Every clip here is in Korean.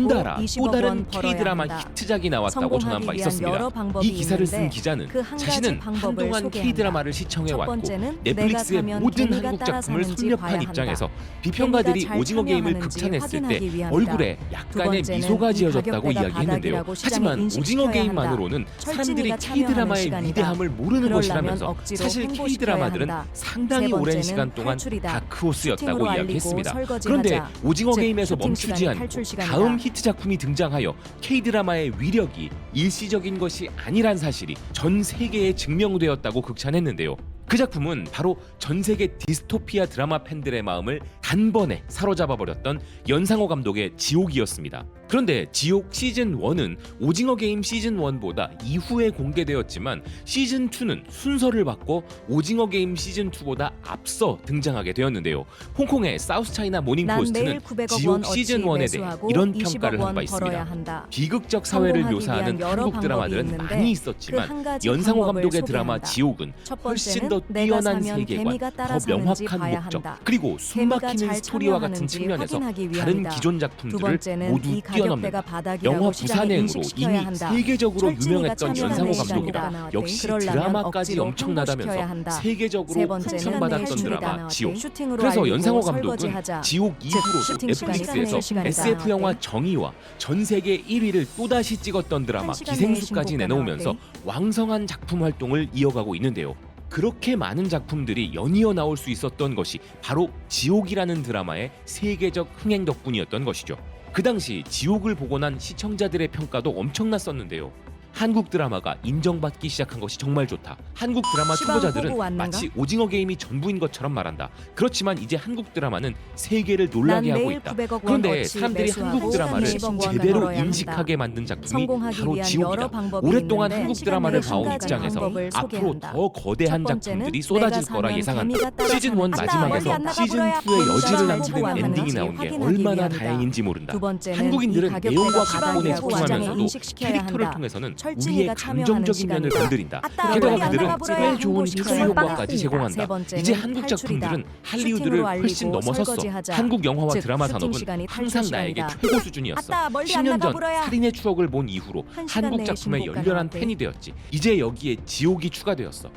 덩달아 또 다른 K-드라마 히트작이 나왔다고 전한 바 있었습니다. 이 기사를 쓴 기자는 자신은 한동안 K-드라마를 시청해왔고 넷플릭스의 모든 한국 작품을 섭렵한 입장에서 비평가들이 오징어 게임을 극찬했을 때 얼굴에 약간의 미소가 지어졌다고 이야기했는데요. 하지만 오징어 게임만으로는 사람들이 K-드라마의 위대함을 모르는 것이라면서 사실 K-드라마들은 상당히 오랜 시간 동안 다크호스였다고 이야기했습니다. 그런데 오징어 게임에서 멈추지 않고 다음 히트 작품이 등장하여 K-드라마의 위력이 일시적인 것이 아니란 사실이 전 세계에 증명되었다고 극찬했는데요. 그 작품은 바로 전 세계 디스토피아 드라마 팬들의 마음을 단번에 사로잡아버렸던 연상호 감독의 지옥이었습니다. 그런데 지옥 시즌1은 오징어 게임 시즌1보다 이후에 공개되었지만 시즌2는 순서를 바꿔 오징어 게임 시즌2보다 앞서 등장하게 되었는데요. 홍콩의 사우스차이나 모닝포스트는 지옥 시즌1에 대해 이런 평가를 한 바 있습니다. 비극적 사회를 묘사하는 한국 드라마들은 많이 있었지만 연상호 감독의 드라마 지옥은 훨씬 더 뛰어난 세계관, 더 명확한 목적, 그리고 숨막히는 스토리와 같은 측면에서 다른 기존 작품들을 모두 뛰어넘는다. 영화 부산행으로 이미 세계적으로 유명했던 연상호 감독이라 역시 드라마까지 엄청나다면서 세계적으로 평판받았던 드라마 지옥. 그래서 연상호 감독은 지옥 이후로도 넷플릭스에서 SF 영화 정의와 전 세계 1위를 또다시 찍었던 드라마 기생수까지 내놓으면서 왕성한 작품 활동을 이어가고 있는데요. 그렇게 많은 작품들이 연이어 나올 수 있었던 것이 바로 지옥이라는 드라마의 세계적 흥행 덕분이었던 것이죠. 그 당시 지옥을 보고 난 시청자들의 평가도 엄청났었는데요. 한국 드라마가 인정받기 시작한 것이 정말 좋다. 한국 드라마 초보자들은 마치 오징어 게임이 전부인 것처럼 말한다. 그렇지만 이제 한국 드라마는 세계를 놀라게 하고 있다. 그런데 사람들이 한국 드라마를 제대로 인식하게 만든 작품이 바로 지옥이다. 오랫동안 한국 드라마를 봐온 입장에서 앞으로 더 거대한 작품들이 쏟아질 거라 예상한다. 시즌1 마지막에서 시즌2의 여지를 남기는 엔딩이 나온 게 얼마나 다행인지 모른다. 한국인들은 내용과 각본에 집중하면서도 캐릭터를 통해서는 우리의 감정적인 면을 건드린다. 게다가 그들은 꽤 좋은 특수 효과까지 제공한다. 이제 한국 작품들은 할리우드를 훨씬 넘어섰어. 한국 영화와 드라마 산업은 항상 나에게 최고 수준이었어. 10년 전 살인의 추억을 본 이후로 한국 작품에 열렬한 팬이 되었지. 이제 여기에 지옥이 추가되었어.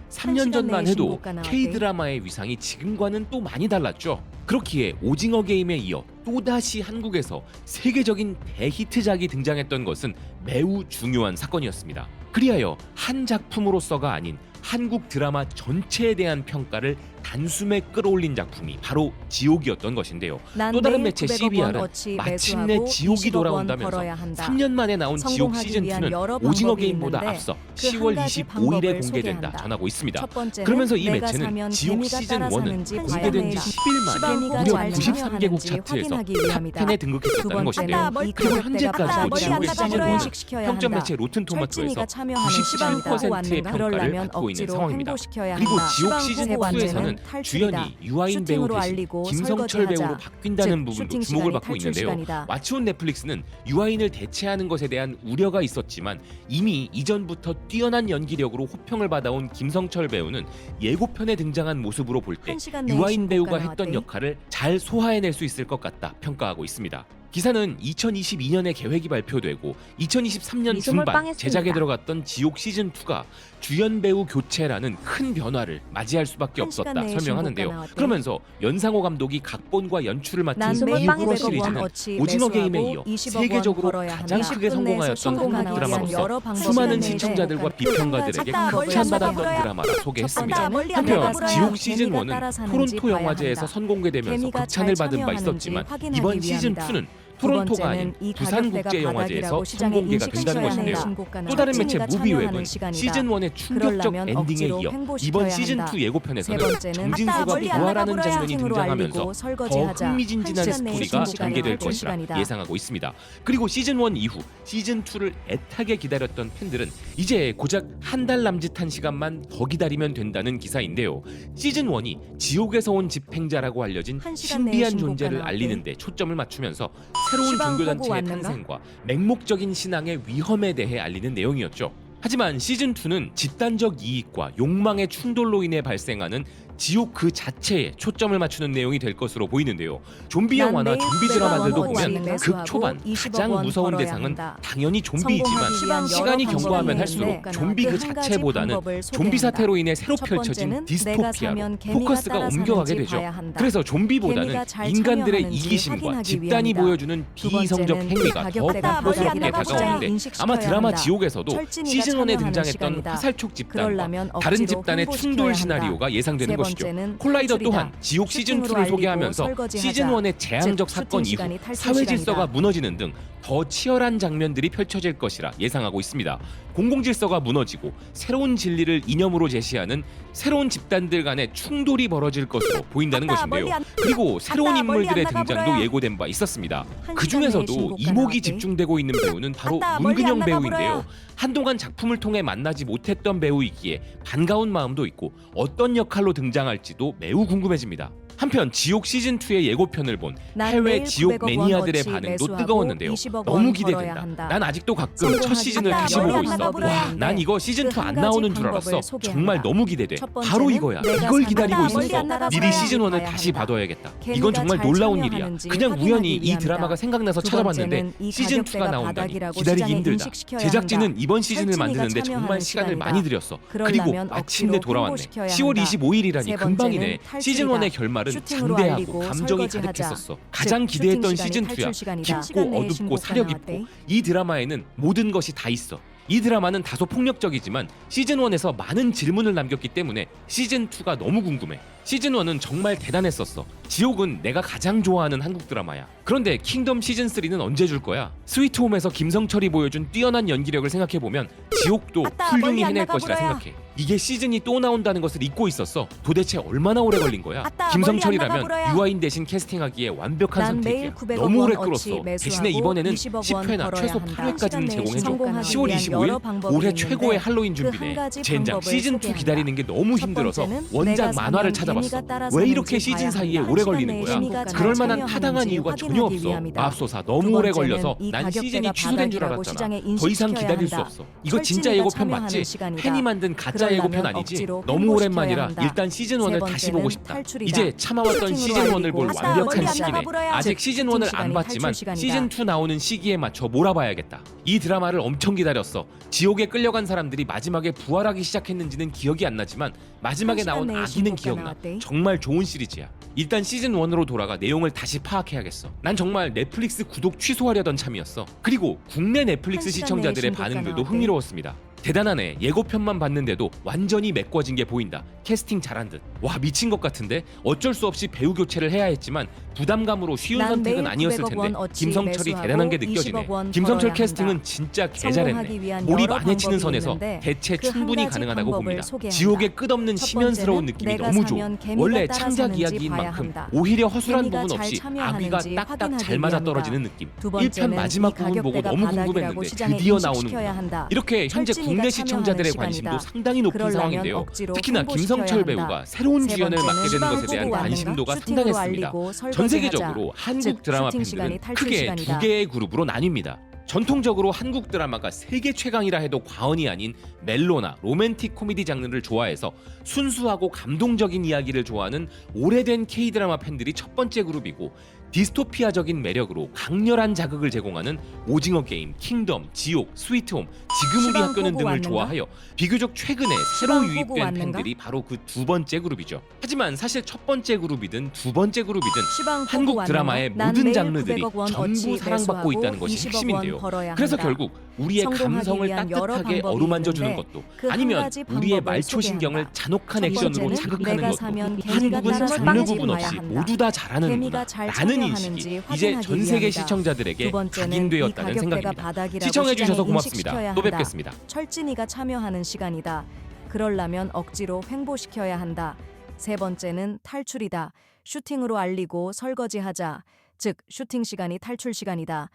3년 전만 해도 K-드라마의 위상이 지금과는 또 많이 달랐죠. 그렇기에 오징어 게임에 이어 또다시 한국에서 세계적인 대히트작이 등장했던 것은 매우 중요한 사건이었습니다. 그리하여 한 작품으로서가 아닌 한국 드라마 전체에 대한 평가를 단숨에 끌어올린 작품이 바로 지옥이었던 것인데요. 또 다른 매체 CBR은 마침내 지옥이 돌아온다면서 3년 만에 나온 지옥 시즌2는 오징어 게임보다 앞서 10월 25일에 공개된다 전하고 있습니다. 그러면서 이 매체는 지옥 시즌1은 공개된 지 10일 만에 무려 93개국 차트에서 탑10에 등극했었다는 것인데요. 그리고 현재까지도 지옥의 시즌1은 평점 매체 로튼토마토에서 97%의 평가를 받고 있는 상황입니다. 그리고 지옥 시즌2에서는 주연이 유아인 배우 대신 김성철 배우로 바뀐다는 부분도 주목을 받고 있는데요. 마치온 넷플릭스는 유아인을 대체하는 것에 대한 우려가 있었지만 이미 이전부터 뛰어난 연기력으로 호평을 받아온 김성철 배우는 예고편에 등장한 모습으로 볼 때 유아인 배우가 했던 역할을 잘 소화해낼 수 있을 것 같다 평가하고 있습니다. 기사는 2022년에 계획이 발표되고 2023년 중반 제작에 들어갔던 지옥 시즌2가 주연 배우 교체라는 큰 변화를 맞이할 수밖에 없었다 설명하는데요. 그러면서 연상호 감독이 각본과 연출을 맡은 이 호러 시리즈는 오징어 게임에 이어 세계적으로 가장 크게 성공하였던 한국 드라마로서 수많은 시청자들과 비평가들에게 극찬받았던 드라마라 소개했습니다. 한편 지옥 시즌1은 토론토 영화제에서 선공개되면서 극찬을 받은 바 있었지만 이번 시즌2는 토론토가 아닌 부산국제영화제에서 선공개가 된다는 것인데요. 또 다른 매체 무비웹은 시즌1의 충격적 엔딩에 이어 이번 시즌2 예고편에서는 정진수가 부활하는 장면이 등장하면서 더 흥미진진한 스토리가 전개될 것이라 예상하고 있습니다. 그리고 시즌1 이후 시즌2를 애타게 기다렸던 팬들은 이제 고작 한 달 남짓한 시간만 더 기다리면 된다는 기사인데요. 시즌1이 지옥에서 온 집행자라고 알려진 신비한 존재를 알리는 데 초점을 맞추면서 새로운 종교단체의 탄생과 맹목적인 신앙의 위험에 대해 알리는 내용이었죠. 하지만 시즌2는 집단적 이익과 욕망의 충돌로 인해 발생하는 지옥 그 자체에 초점을 맞추는 내용이 될 것으로 보이는데요. 좀비 영화나 좀비 드라마들도 보면 극 초반 가장 무서운 대상은 당연히 좀비이지만 시간이 경과하면 할수록 좀비 그 자체보다는 좀비 사태로 인해 새로 펼쳐진 디스토피아로 포커스가 옮겨가게 되죠. 그래서 좀비보다는 인간들의 이기심과 집단이 보여주는 비이성적 행위가 더 공포스럽게 다가오는데 아마 드라마 지옥에서도 시즌1에 등장했던 화살촉 집단과 다른 집단의 충돌 시나리오가 예상되는 것이죠. 콜라이더 또한 지옥 시즌2를 소개하면서 시즌1의 재앙적 사건 이후 사회 질서가 무너지는 등 더 치열한 장면들이 펼쳐질 것이라 예상하고 있습니다. 공공질서가 무너지고 새로운 진리를 이념으로 제시하는 새로운 집단들 간의 충돌이 벌어질 것으로 보인다는 것인데요. 그리고 새로운 인물들의 등장도 예고된 바 있었습니다. 그 중에서도 이목이 집중되고 있는 배우는 바로 문근영 배우인데요. 한동안 작품을 통해 만나지 못했던 배우이기에 반가운 마음도 있고 어떤 역할로 등장할지도 매우 궁금해집니다. 한편 지옥 시즌2의 예고편을 본 해외 지옥 매니아들의 반응도 뜨거웠는데요. 너무 기대된다. 난 아직도 가끔 첫 시즌을 다시 보고 있어. 와, 난 이거 시즌2 안 나오는 줄 알았어. 정말 너무 기대돼. 바로 이거야. 이걸 기다리고 있었어. 미리 시즌1을 다시 봐둬야겠다. 이건 정말 놀라운 일이야. 그냥 우연히 이 드라마가 생각나서 찾아봤는데 시즌2가 나온다니 기다리기 힘들다. 제작진은 이번 시즌을 만드는데 정말 시간을 많이 들였어. 그리고 마침내 돌아왔네. 10월 25일이라니 금방이네. 시즌1의 결말은 장대하고 감정이 가득했었어. 가장 기대했던 시즌2야. 깊고 어둡고 사려 깊고 이 드라마에는 모든 것이 다 있어. 이 드라마는 다소 폭력적이지만 시즌1에서 많은 질문을 남겼기 때문에 시즌2가 너무 궁금해. 시즌1은 정말 대단했었어. 지옥은 내가 가장 좋아하는 한국 드라마야. 그런데 킹덤 시즌3는 언제 줄 거야? 스위트홈에서 김성철이 보여준 뛰어난 연기력을 생각해보면 지옥도 훌륭히 해낼 것이라 생각해. 이게 시즌이 또 나온다는 것을 잊고 있었어. 도대체 얼마나 오래 걸린 거야? 김성철이라면 유아인 대신 캐스팅하기에 완벽한 선택이야. 너무 오래 끌었어. 대신에 이번에는 10회나 최소 8회까지는 제공해줘. 10월 25일 올해 최고의 할로윈 준비네. 젠장 시즌2 기다리는 게 너무 힘들어서 원작 만화를 찾아봤어. 왜 이렇게 시즌 사이에 오래 걸리는 거야? 그럴 만한 타당한 이유가 전혀 없어. 맙소사 너무 오래 걸려서 난 시즌이 취소된 줄 알았잖아. 더 이상 기다릴 수 없어. 이거 진짜 예고편 맞지? 팬이 만든 가짜 예고편 아니지? 너무 오랜만이라 일단 시즌1을 다시 보고 싶다. 이제 참아왔던 시즌1을 볼 완벽한 시기네. 아직 시즌1을 안 봤지만 시즌2 나오는 시기에 맞춰 몰아봐야겠다. 이 드라마를 엄청 기다렸어. 지옥에 끌려간 사람들이 마지막에 부활하기 시작했는지는 기억이 안 나지만 마지막에 나온 아기는 기억나. 정말 좋은 시리즈야. 일단 시즌1으로 돌아가 내용을 다시 파악해야겠어. 난 정말 넷플릭스 구독 취소하려던 참이었어. 그리고 국내 넷플릭스 시청자들의 반응들도 흥미로웠습니다. 대단하네. 예고편만 봤는데도 완전히 메꿔진 게 보인다. 캐스팅 잘한 듯. 와 미친 것 같은데 어쩔 수 없이 배우 교체를 해야 했지만 부담감으로 쉬운 선택은 아니었을 텐데 김성철이 대단한 게 느껴지네. 김성철 캐스팅은 진짜 개잘했네. 몰입 안 해치는 선에서 대체 충분히 가능하다고 봅니다. 지옥의 끝없는 심연스러운 느낌이 너무 좋아. 원래 창작 이야기인 만큼 오히려 허술한 부분 없이 아귀가 딱딱 잘 맞아떨어지는 느낌. 1편 마지막 부분 보고 너무 궁금했는데 드디어 나오는구나. 이렇게 현재 국내 시청자들의 관심도 상당히 높은 상황인데요. 특히나 김성철 배우가 새로운 주연을 맡게 되는 것에 대한 관심도가 상당했습니다. 전 세계적으로 한국 드라마 팬들은 크게 두 개의 그룹으로 나뉩니다. 전통적으로 한국 드라마가 세계 최강이라 해도 과언이 아닌 멜로나 로맨틱 코미디 장르를 좋아해서 순수하고 감동적인 이야기를 좋아하는 오래된 K-드라마 팬들이 첫 번째 그룹이고, 디스토피아적인 매력으로 강렬한 자극을 제공하는 오징어 게임, 킹덤, 지옥, 스위트홈, 지금 우리 학교는 등을 좋아하여 비교적 최근에 새로 유입된 팬들이 바로 그 두 번째 그룹이죠. 하지만 사실 첫 번째 그룹이든 두 번째 그룹이든 한국 드라마의 모든 장르들이 전부 사랑받고 있다는 것이 핵심인데요. 그래서 결국 우리의 감성을 따뜻하게 어루만져주는 것도, 아니면 우리의 말초신경을 잔혹한 액션으로 자극하는 것도 한국은 장르 구분 없이 모두 다 잘하는구나 라는 인식이 이제 전 세계 시청자들에게 각인되었다는 생각입니다. 시청해주셔서 고맙습니다. 또 뵙겠습니다. 철진이가 참여하는 시간이다. 그러려면 억지로 횡보시켜야 한다. 세 번째는 탈출이다. 슈팅으로 알리고 설거지하자. 즉 슈팅 시간이 탈출 시간이다.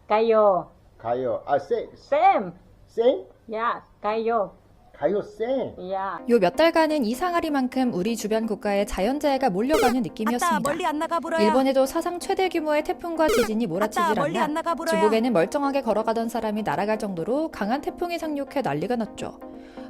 Kayo. 가요. Same. 쌩? Yeah, kayo. 가요 쌩? Yeah. 요 몇 달간은 이상하리만큼 우리 주변 국가에 자연재해가 몰려가는 느낌이었습니다. 멀리 안 나가 보라야. 일본에도 사상 최대 규모의 태풍과 지진이 몰아치질 멀리 안 않나 나가 보라야. 중국에는 멀쩡하게 걸어가던 사람이 날아갈 정도로 강한 태풍이 상륙해 난리가 났죠.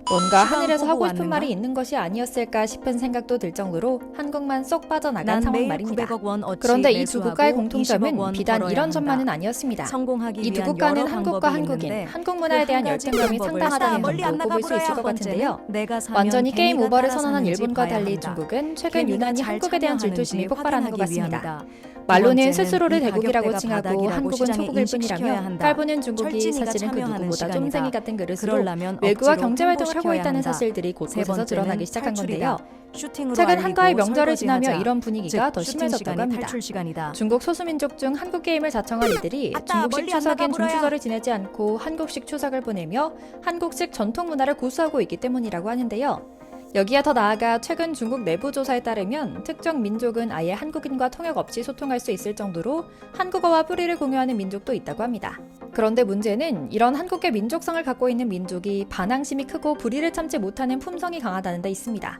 뭔가 시간 하늘에서 보고 하고 싶은 왔는가? 말이 있는 것이 아니었을까 싶은 생각도 들 정도로 한국만 쏙 빠져나간 난 상황 매일 말입니다. 900억 원 어치 그런데 이 두 매수하고 국가의 20억 공통점은 원 비단 벌어야 이런 한다. 점만은 아니었습니다. 성공하기 이 두 위한 국가는 여러 한국과 방법이 한국인, 있는데 한국 문화에 대한 그 한 가지 열등감이 방법을 상당하다는 멀리 안 점도 꼽을 수 있을 것 같은데요. 내가 사면 완전히 게임 개미가 오버를 따라 선언한 사는지 일본과 봐야 달리 한다. 중국은 최근 개미가 유난히 잘 한국에 대한 참여하는지 질투심이 폭발하는 것 확인하기 같습니다. 위함이다. 말로는 두 번째는 스스로를 이 대국이라고 가격대가 칭하고 바닥이라고 한국은 시장에 초국일 인식시켜야 뿐이라며 한다. 깔보는 중국이 철진이가 사실은 그 참여하는 누구보다 시간이다. 쫌생이 같은 그릇으로 그러려면 외교와 억지로 경제활동을 하고 홍보시켜야 있다는 한다. 사실들이 세 곳곳에서 번째는 드러나기 시작한 탈출이다. 건데요. 슈팅으로 최근 알리고 한가위 명절을 지나며 설거지하자. 이런 분위기가 즉, 더 슈팅 심해졌다고 시간이 합니다. 탈출 시간이다. 중국 소수민족 중 한국 게임을 자청할 이들이 중국식 멀리 안 추석인 나가버려야. 중추설을 지내지 않고 한국식 추석을 보내며 한국식 전통 문화를 고수하고 있기 때문이라고 하는데요. 여기에 더 나아가 최근 중국 내부 조사에 따르면 특정 민족은 아예 한국인과 통역 없이 소통할 수 있을 정도로 한국어와 뿌리를 공유하는 민족도 있다고 합니다. 그런데 문제는 이런 한국의 민족성을 갖고 있는 민족이 반항심이 크고 불의를 참지 못하는 품성이 강하다는 데 있습니다.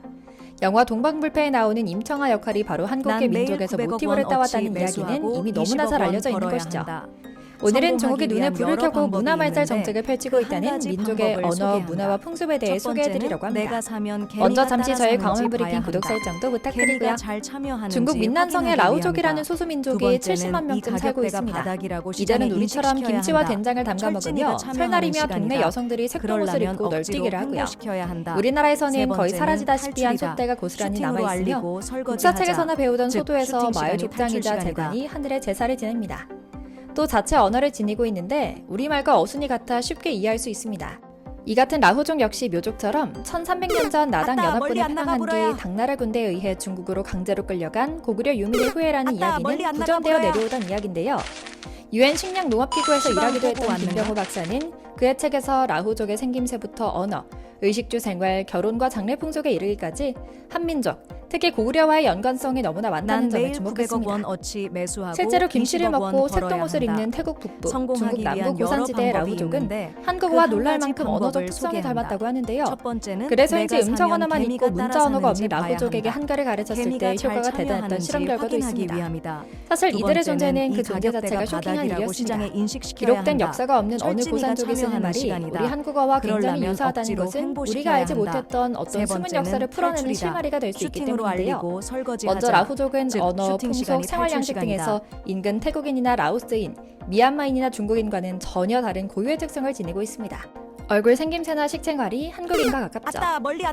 영화 동방불패에 나오는 임청아 역할이 바로 한국의 민족에서 모티브를 따왔다는 이야기는 이미 너무나 잘 알려져 있는 것이죠. 오늘은 중국이 눈에 불을 켜고 문화 말살 정책을 펼치고 있다는 민족의 언어, 문화와 풍습에 대해 소개해드리려고 합니다. 먼저 잠시 저의 광화문 브리핑 구독 설정도 부탁드리고요. 중국 민난성의 라오족이라는 소수민족이 70만 명쯤 살고 있습니다. 이들은 우리처럼 김치와 된장을 담가 먹으며 설날이며 동네 여성들이 색동옷을 입고 널뛰기를 하고요. 우리나라에서는 거의 사라지다시피 한 솥대가 고스란히 남아있으며 국사책에서나 배우던 소도에서 마을족장이자 재관이 하늘의 제사를 지냅니다. 또 자체 언어를 지니고 있는데 우리말과 어순이 같아 쉽게 이해할 수 있습니다. 이 같은 라호족 역시 묘족처럼 1300년 전 나당 연합군을 평양한 뒤 당나라 군대에 의해 중국으로 강제로 끌려간 고구려 유민의 후예라는 이야기는 구전되어 내려오던 이야기인데요. UN 식량농업기구에서 일하기도 했던 김병호 박사는 그의 책에서 라호족의 생김새부터 언어, 의식주 생활, 결혼과 장례 풍속에 이르기까지 한민족, 특히 고구려와의 연관성이 너무나 많다는 점에 주목했습니다. 실제로 김치를 먹고 색동옷을 입는 태국 북부, 중국 남부 고산지대의 라후족은 한국어와 놀랄 만큼 언어적 특성이 닮았다고 하는데요. 그래서인지 음성 언어만 있고 문자 언어가 없는 라후족에게 한글을 가르쳤을 때 효과가 대단했던 실험 결과도 있습니다. 사실 이들의 존재는 그 존재 자체가 쇼킹한 일이었습니다. 기록된 역사가 없는 어느 고산족이 쓰는 말이 우리 한국어와 굉장히 유사하다는 것은 우리가 알지 못했던 어떤 숨은 역사를 풀어내는 실마리가 될 수 있기 때문인데요. 먼저 라후족은 언어, 풍속, 생활 양식 등에서 인근 태국인이나 라오스인, 미얀마인이나 중국인과는 전혀 다른 고유의 특성을 지니고 있습니다. 얼굴 생김새나 식생활이 한국인과 가깝죠.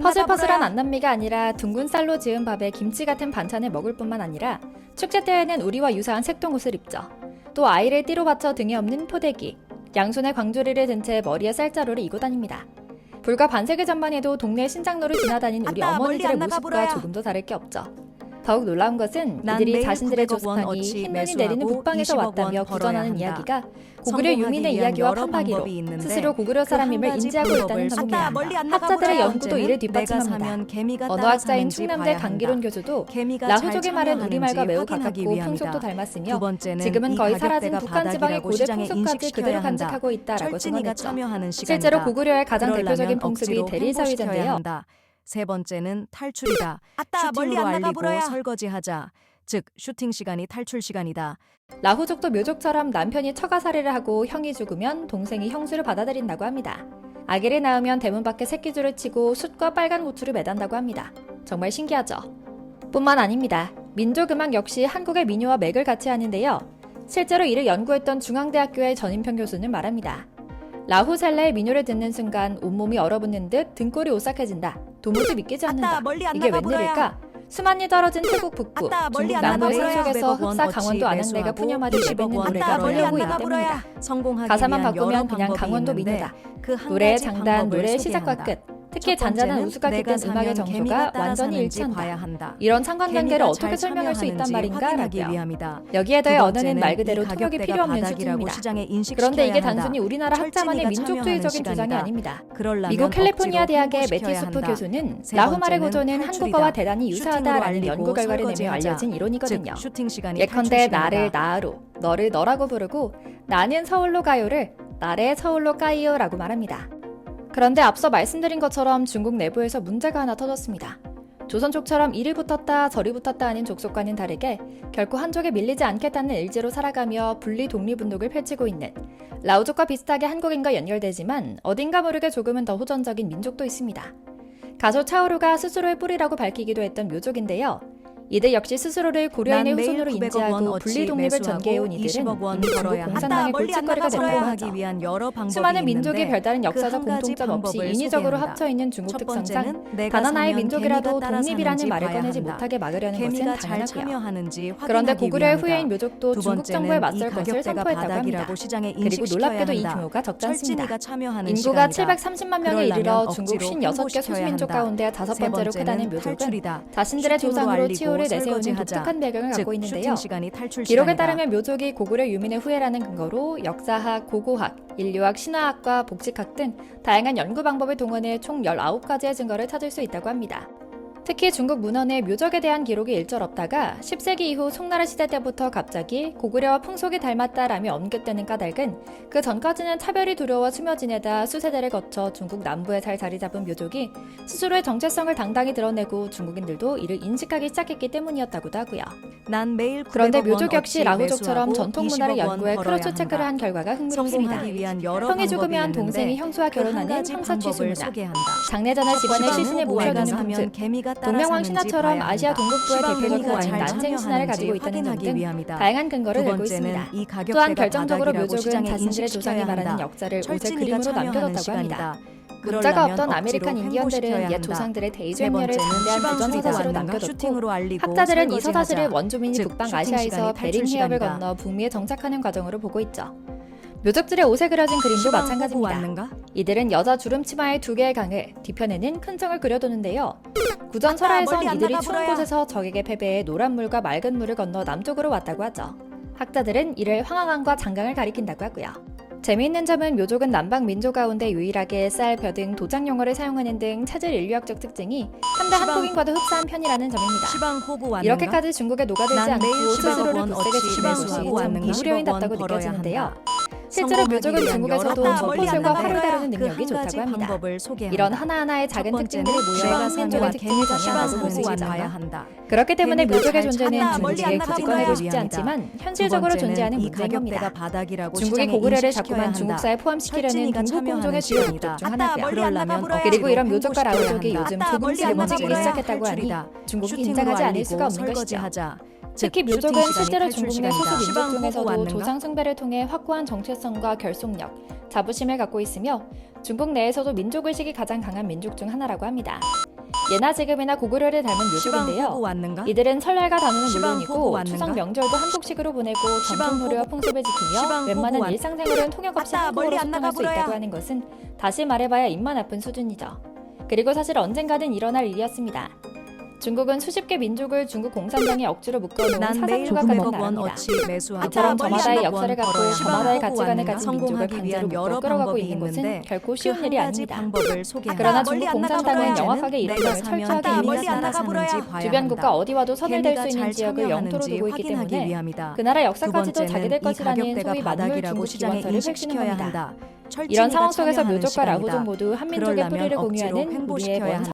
퍼슬퍼슬한 안남미가 아니라 둥근 쌀로 지은 밥에 김치 같은 반찬을 먹을 뿐만 아니라 축제 때에는 우리와 유사한 색동옷을 입죠. 또 아이를 띠로 받쳐 등에 없는 포대기, 양손에 광주리를 든 채 머리에 쌀자루를 이고 다닙니다. 불과 반세기 전만 해도 동네 신장로를 지나다닌 우리 어머니들의 모습과 조금도 다를 게 없죠. 더욱 놀라운 것은 이들이 자신들의 조상이 흰눈이 내리는 북방에서 왔다며 구전하는 이야기가 고구려 유민의 이야기와 판박이로 스스로 고구려 사람임을 인지하고 있다는 점입니다. 학자들의 연구도 이를 뒷받침합니다. 언어학자인 충남대 강기론 교수도 라후족의 말은 우리말과 매우 가깝고 풍속도 닮았으며 지금은 거의 사라진 북한 지방의 고대 풍속까지 그대로 간직하고 있다라고 증언했죠. 실제로 고구려의 가장 대표적인 풍습이 대리사위제인데요. 세 번째는 탈출이다. 슈팅으로 알리고 설거지하자. 즉 슈팅 시간이 탈출 시간이다. 라후족도 묘족처럼 남편이 처가살이를 하고 형이 죽으면 동생이 형수를 받아들인다고 합니다. 아기를 낳으면 대문 밖에 새끼줄을 치고 숯과 빨간 고추를 매단다고 합니다. 정말 신기하죠? 뿐만 아닙니다. 민족음악 역시 한국의 민요와 맥을 같이 하는데요. 실제로 이를 연구했던 중앙대학교의 전인평 교수는 말합니다. 라후셀레의 민요를 듣는 순간 온몸이 얼어붙는 듯 등골이 오싹해진다. 도무지 믿기지 않는다. 이게 웬일일까? 수만리 떨어진 태국 북부, 중국 남부의 산속에서 흡사 강원도 안양대가 푸념하듯 내뱉는 노래가 들려오고 있기 때문이다. 가사만 바꾸면 그냥 강원도 민요다. 노래의 장단, 노래의 시작과 끝, 특히 잔잔한 우스각이 든 음악의 정서가 완전히 일치한다. 이런 상관관계를 어떻게 설명할 수 있단 말인가 라고요. 여기에 더해 언어는 말 그대로 통역이 필요 없는 수준입니다. 그런데 이게 단순히 우리나라 학자만의 민족주의적인 주장이 아닙니다. 미국 캘리포니아 대학의 매튜스프 교수는 라후말의 구조는 한국어와 대단히 유사하다라는 연구 결과를 내며 알려진 이론이거든요. 예컨대 나를 나으로, 너를 너라고 부르고 나는 서울로 가요를 나래 서울로 까이요라고 말합니다. 그런데 앞서 말씀드린 것처럼 중국 내부에서 문제가 하나 터졌습니다. 조선족처럼 이리 붙었다 저리 붙었다 하는 족속과는 다르게 결코 한족에 밀리지 않겠다는 의지로 살아가며 분리 독립운동을 펼치고 있는 라오족과 비슷하게 한국인과 연결되지만 어딘가 모르게 조금은 더 호전적인 민족도 있습니다. 가조 차오루가 스스로의 뿌리라고 밝히기도 했던 묘족인데요. 이들 역시 스스로를 고려인의 후손으로 인지하고 분리 독립을 전개해온 이들은 이미 중국 공산당의 골칫거리가 됐다고 하죠. 수많은 민족이 별다른 역사적 공통점 없이 인위적으로 합쳐있는 중국 특성상 단 하나의 민족이라도 독립이라는 말을 꺼내지 못하게 막으려는 것은 당연하고요. 그런데 고구려의 후예인 묘족도 중국 정부에 맞설 것을 선포했다고 합니다. 그리고 놀랍게도 이 규모가 적지 않습니다. 인구가 730만 명에 이르러 중국 56개 소수민족 가운데 5번째로 크다는 묘족은 자신들의 조상으로 치오를 내세우는 독특한 배경을 갖고 있는데요. 기록에 따르면 묘족이 고구려 유민의 후예라는 근거로 역사학, 고고학, 인류학, 신화학과 복식학 등 다양한 연구 방법을 동원해 총 19가지의 증거를 찾을 수 있다고 합니다. 특히 중국 문헌에 묘족에 대한 기록이 일절 없다가 10세기 이후 송나라 시대 때부터 갑자기 고구려와 풍속이 닮았다라며 언급되는 까닭은 그 전까지는 차별이 두려워 숨어 지내다 수세대를 거쳐 중국 남부에 잘 자리 잡은 묘족이 스스로의 정체성을 당당히 드러내고 중국인들도 이를 인식하기 시작했기 때문이었다고도 하고요. 그런데 묘족 역시 라후족처럼 전통 문화를 연구해 크로스 체크를 한 결과가 흥미롭습니다. 형이 죽으면 동생이 형수와 결혼하는 형사취수 문화, 장례전에 집안의 시신을 모셔두는 풍습, 동명왕 신화처럼 아시아 동북부의 대표적인 와인 난생 신화를 가지고 있다는 점 등 다양한 근거를 내고 있습니다. 또한 결정적으로 묘족은 자신들의 조상이 말하는 역사를 옷의 그림으로 남겨뒀다고 합니다. 문자가 없던 아메리칸 인디언들은 옛 조상들의 데이즈행렬을 장대한 비전 서사시로 남겨뒀고 학자들은 이 서사시를 원주민이 북방 아시아에서 베링 해협을 건너 북미에 정착하는 과정으로 보고 있죠. 묘족들의 옷에 그려진 그림도 마찬가지입니다. 이들은 여자 주름 치마에 2개의 강을, 뒤편에는 큰 성을 그려두는데요. 구전 설화에선 이들이 추운 곳에서 적에게 패배해 노란 물과 맑은 물을 건너 남쪽으로 왔다고 하죠. 학자들은 이를 황하강과 장강을 가리킨다고 하고요. 재미있는 점은 묘족은 남방 민족 가운데 유일하게 쌀, 벼 등 도장 용어를 사용하는 등 찾을 인류학적 특징이 현대 한국인과도 흡사한 편이라는 점입니다. 이렇게까지 중국에 녹아들지 않고 스스로를 굳세게 지키는 것이 참 고구려인답다고 느껴지는데요. 실제로 묘족은 중국에서도 포술과 활을 다루는 능력이 좋다고 합니다. 이런 하나하나의 작은 특징들이 모여 한민족의 특징을 정의한다고 볼 수 있죠. 그렇기 때문에 묘족의 존재는 중국에 굳이 꺼내고 싶지 않지만 현실적으로 존재하는 문제인 겁니다. 중국이 고구려를 자꾸만 중국사에 포함시키려는 동북 공종의 주요 목적 중 하나고요. 그리고 이런 묘족과 라오족이 요즘 조금씩 움직이기 시작했다고 하니 중국이 긴장하지 않을 수가 없는 것이죠. 특히 묘족은 실제로 중국 내 소수 민족 중에서도 조상 숭배를 통해 확고한 정체성과 결속력, 자부심을 갖고 있으며 중국 내에서도 민족의식이 가장 강한 민족 중 하나라고 합니다. 예나 지금이나 고구려를 닮은 묘족인데요. 이들은 설날과 단오는 물론이고 추석 명절도 한국식으로 보내고 전통 놀이와 풍습을 지키며 웬만한 일상생활은 통역 없이 한국어로 소통할 수 있다고 하는 것은 다시 말해봐야 입만 아픈 수준이죠. 그리고 사실 언젠가는 일어날 일이었습니다. 중국은 수십 개 민족을 중국 공산당에 억지로 묶어놓은 사상주가 가는 나라입니다. 이처럼 저마다의 역사를 갖고 저마다의 가치관을 가진 민족을 강제로 묶어 끌어가고 있는 것은 결코 쉬운 일이 아닙니다. 그러나 중국 공산당은 명확하게 이런 점을 철저하게 이해했습니다. 주변 국가 어디와도 선을될 수 있는 지역을 영토로 두고 있기 때문에 그 나라 역사까지도 자기들 것이라는 소위 만물 중국 기원서를 펼치는 겁니다. 이런 상황 속에서 묘족과 라후족 모두 한민족의 뿌리를 공유하는 우리의 먼